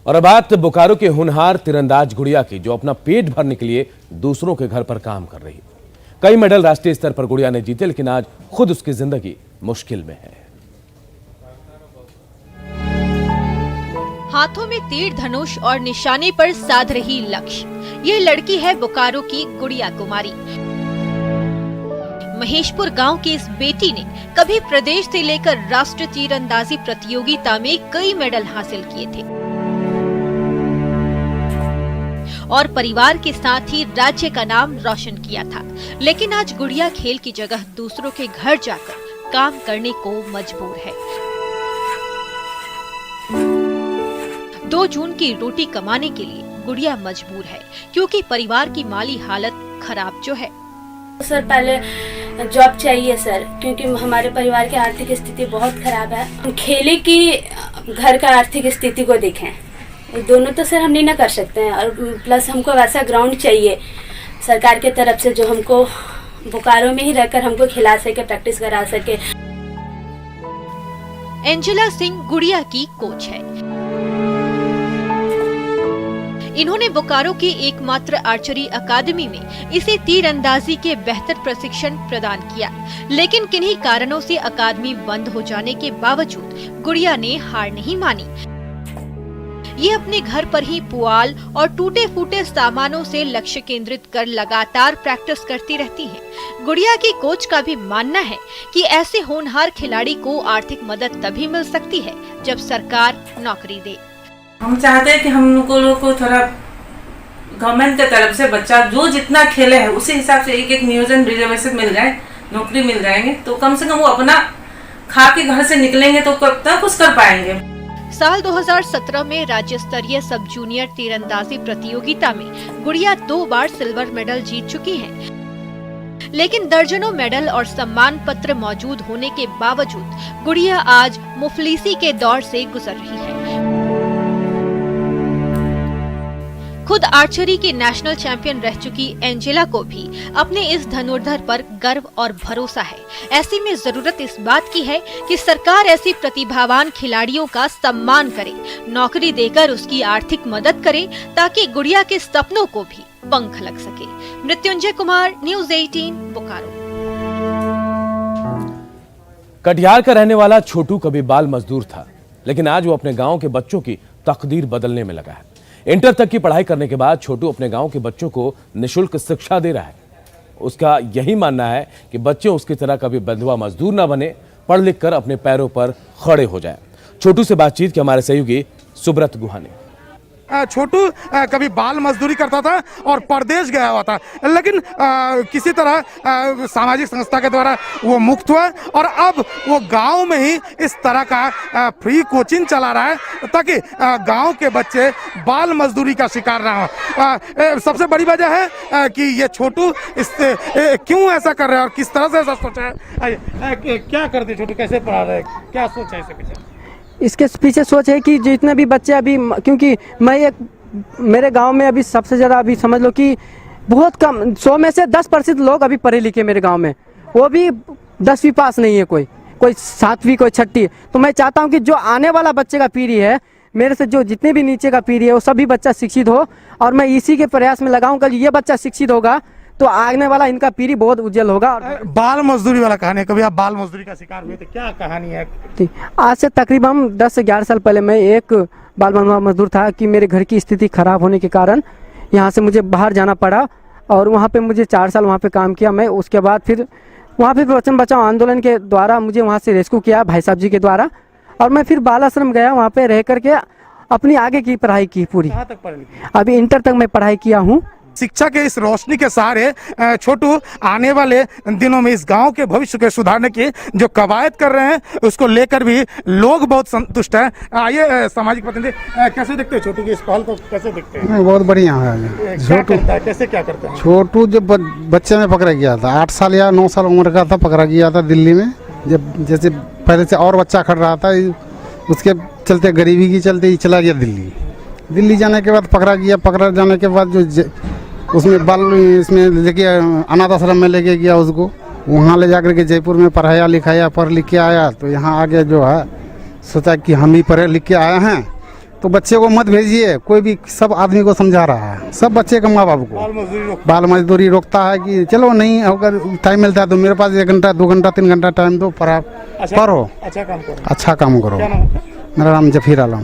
और अब बात बोकारो के होनहार तीरंदाज गुड़िया की, जो अपना पेट भरने के लिए दूसरों के घर पर काम कर रही है। कई मेडल राष्ट्रीय स्तर पर गुड़िया ने जीते, लेकिन आज खुद उसकी जिंदगी मुश्किल में है। हाथों में तीर धनुष और निशाने पर साध रही लक्ष्य। ये लड़की है बोकारो की गुड़िया कुमारी। महेशपुर गांव की इस बेटी ने कभी प्रदेश से लेकर राष्ट्रीय तीरंदाजी प्रतियोगिता में कई मेडल हासिल किए थे और परिवार के साथ ही राज्य का नाम रोशन किया था। लेकिन आज गुड़िया खेल की जगह दूसरों के घर जाकर काम करने को मजबूर है। 2 जून की रोटी कमाने के लिए गुड़िया मजबूर है, क्योंकि परिवार की माली हालत खराब जो है। सर पहले जॉब चाहिए सर, क्योंकि हमारे परिवार की आर्थिक स्थिति बहुत खराब है। हम खेले कि घर का आर्थिक स्थिति को देखें, दोनों तो सर हम नहीं ना कर सकते हैं। और प्लस हमको वैसा ग्राउंड चाहिए सरकार के तरफ से, जो हमको बोकारो में ही रहकर हमको खिला सके, प्रैक्टिस करा सके। एंजेला सिंह गुड़िया की कोच है। इन्होंने बोकारो की एकमात्र आर्चरी अकादमी में इसे तीरंदाजी के बेहतर प्रशिक्षण प्रदान किया, लेकिन किन्हीं कारणों से अकादमी बंद हो जाने के बावजूद गुड़िया ने हार नहीं मानी। ये अपने घर पर ही पुआल और टूटे फूटे सामानों से लक्ष्य केंद्रित कर लगातार प्रैक्टिस करती रहती हैं। गुड़िया की कोच का भी मानना है कि ऐसे होनहार खिलाड़ी को आर्थिक मदद तभी मिल सकती है जब सरकार नौकरी दे। हम चाहते हैं कि हम लोग को थोड़ा गवर्नमेंट की तरफ से बच्चा जो जितना खेले है उसी हिसाब से एक नियोजन रिजर्वेशन मिल जाए, नौकरी मिल जाएंगे, तो कम से कम वो अपना खा के घर से निकलेंगे तो कब तक कुछ कर पाएंगे। साल 2017 में राज्य स्तरीय सब जूनियर तीरंदाजी प्रतियोगिता में गुड़िया 2 बार सिल्वर मेडल जीत चुकी हैं। लेकिन दर्जनों मेडल और सम्मान पत्र मौजूद होने के बावजूद गुड़िया आज मुफलिसी के दौर से गुजर रही है। खुद आर्चरी की नेशनल चैंपियन रह चुकी एंजेला को भी अपने इस धनुर्धर पर गर्व और भरोसा है। ऐसे में जरूरत इस बात की है कि सरकार ऐसी प्रतिभावान खिलाड़ियों का सम्मान करे, नौकरी देकर उसकी आर्थिक मदद करे, ताकि गुड़िया के सपनों को भी पंख लग सके। मृत्युंजय कुमार, न्यूज़ 18, बोकारो। कटिहार का रहने वाला छोटू कभी बाल मजदूर था, लेकिन आज वो अपने गांव के बच्चों की तकदीर बदलने में लगा है। इंटर तक की पढ़ाई करने के बाद छोटू अपने गांव के बच्चों को निःशुल्क शिक्षा दे रहा है। उसका यही मानना है कि बच्चे उसकी तरह कभी बंधुआ मजदूर ना बने, पढ़ लिख कर अपने पैरों पर खड़े हो जाए। छोटू से बातचीत की हमारे सहयोगी सुब्रत गुहा ने। छोटू कभी बाल मजदूरी करता था और परदेश गया हुआ था, लेकिन किसी तरह सामाजिक संस्था के द्वारा वो मुक्त हुआ और अब वो गांव में ही इस तरह का फ्री कोचिंग चला रहा है, ताकि गांव के बच्चे बाल मजदूरी का शिकार ना हो। सबसे बड़ी वजह है कि ये छोटू इससे क्यों ऐसा कर रहा है और किस तरह से ऐसा सोचा है। क्या करते छोटू, कैसे पढ़ा रहे, क्या सोचा है इसके पीछे? इसके पीछे सोच है कि जितने भी बच्चे अभी, क्योंकि मैं मेरे गांव में अभी सबसे ज़्यादा अभी समझ लो कि बहुत कम 100 में से 10% लोग अभी पढ़े लिखे मेरे गांव में, वो भी 10वीं पास नहीं है, कोई 7वीं, कोई 6ठी। तो मैं चाहता हूं कि जो आने वाला बच्चे का पीढ़ी है, मेरे से जो जितने भी नीचे का पीढ़ी है, वो सभी बच्चा शिक्षित हो, और मैं इसी के प्रयास में लगाऊँ कि ये बच्चा शिक्षित होगा तो आने वाला इनका पीढ़ी बहुत उज्जवल होगा। बाल मजदूरी वाला कहानी, कभी आप बाल मजदूरी का शिकार हुए थे, क्या कहानी है? आज से तकरीबन 10 से 11 साल पहले मैं एक बाल मजदूर था कि मेरे घर की स्थिति खराब होने के कारण यहाँ से मुझे बाहर जाना पड़ा, और वहाँ पे मुझे 4 साल वहाँ पे काम किया मैं। उसके बाद फिर वहाँ पे वचन बचाओ आंदोलन के द्वारा मुझे वहाँ से रेस्क्यू किया भाई साहब जी के द्वारा, और मैं फिर बाल आश्रम गया, वहाँ पे रह करके अपनी आगे की पढ़ाई की पूरी। कहाँ तक पढ़े? अभी इंटर तक मैं पढ़ाई किया हूँ। शिक्षा के इस रोशनी के सहारे छोटू आने वाले दिनों में इस गांव के भविष्य के सुधारने की जो कवायद कर रहे हैं, उसको लेकर भी लोग बहुत संतुष्ट हैं। आइए सामाजिक प्रतिनिधि, कैसे देखते हैं छोटू की इस पहल को, कैसे देखते हैं? बहुत बढ़िया है। छोटू कैसे क्या करते हैं? छोटू जब बच्चे में पकड़ा गया था, 8 साल या 9 साल उम्र का था, पकड़ा गया था दिल्ली में। जब जैसे पहले से और बच्चा खड़ रहा था, उसके चलते गरीबी की चलते ही चला गया दिल्ली जाने के बाद पकड़ा गया। पकड़ा जाने के बाद जो उसमें बाल इसमें लेके अनाथ आश्रम में लेके गया उसको, वहाँ ले जाकर के जयपुर में पढ़ाया लिखाया, पढ़ लिख के आया। तो यहाँ आगे जो है सोचा कि हम ही पढ़े लिख के आए हैं, तो बच्चे को मत भेजिए, कोई भी सब आदमी को समझा रहा है, सब बच्चे का माँ बाप को बाल मजदूरी रोकता है कि चलो नहीं अगर टाइम मिलता है तो मेरे पास 1 घंटा 2 घंटा 3 घंटा टाइम दो, पढ़ो, अच्छा काम करो। मेरा नाम जफीर आलम।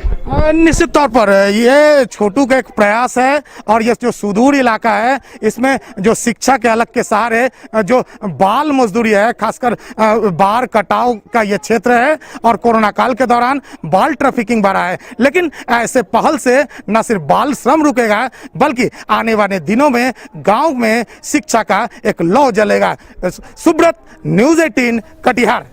निश्चित तौर पर ये छोटू का एक प्रयास है और ये जो सुदूर इलाका है इसमें जो शिक्षा के अलग के सहारे जो बाल मजदूरी है, खासकर बाल कटाव का ये क्षेत्र है और कोरोना काल के दौरान बाल ट्रैफिकिंग बढ़ा है। लेकिन ऐसे पहल से न सिर्फ बाल श्रम रुकेगा बल्कि आने वाले दिनों में गांव में शिक्षा का एक लौ जलेगा। सुब्रत, न्यूज़ 18 कटिहार।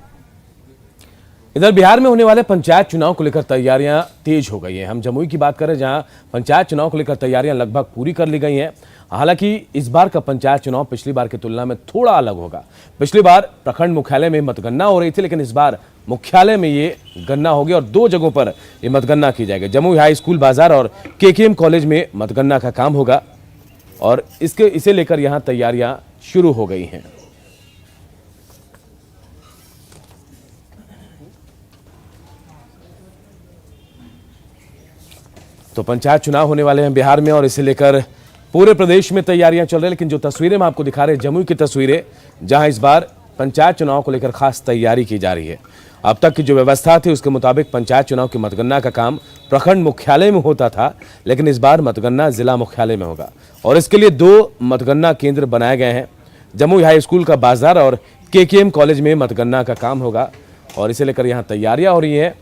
इधर बिहार में होने वाले पंचायत चुनाव को लेकर तैयारियां तेज हो गई हैं। हम जमुई की बात करें जहां पंचायत चुनाव को लेकर तैयारियां लगभग पूरी कर ली गई हैं। हालांकि इस बार का पंचायत चुनाव पिछली बार की तुलना में थोड़ा अलग होगा। पिछली बार प्रखंड मुख्यालय में मतगणना हो रही थी, लेकिन इस बार मुख्यालय में ये गणना होगी और 2 जगहों पर ये मतगणना की जाएगी। जमुई हाई स्कूल बाजार और KKM कॉलेज में मतगणना का काम होगा और इसे लेकर यहां तैयारियां शुरू हो गई हैं। तो पंचायत चुनाव होने वाले हैं बिहार में और इसे लेकर पूरे प्रदेश में तैयारियां चल रही हैं। लेकिन जो तस्वीरें हम आपको दिखा रहे हैं जमुई की तस्वीरें, जहां इस बार पंचायत चुनाव को लेकर खास तैयारी की जा रही है। अब तक की जो व्यवस्था थी उसके मुताबिक पंचायत चुनाव की मतगणना का काम प्रखंड मुख्यालय में होता था, लेकिन इस बार मतगणना जिला मुख्यालय में होगा और इसके लिए 2 मतगणना केंद्र बनाए गए हैं। जमुई हाई स्कूल का बाजार और KKM कॉलेज में मतगणना का काम होगा और इसे लेकर यहां तैयारियां हो रही हैं।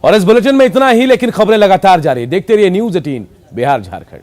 और इस बुलेटिन में इतना ही, लेकिन खबरें लगातार जारी। देखते रहिए न्यूज़ 18 बिहार झारखंड।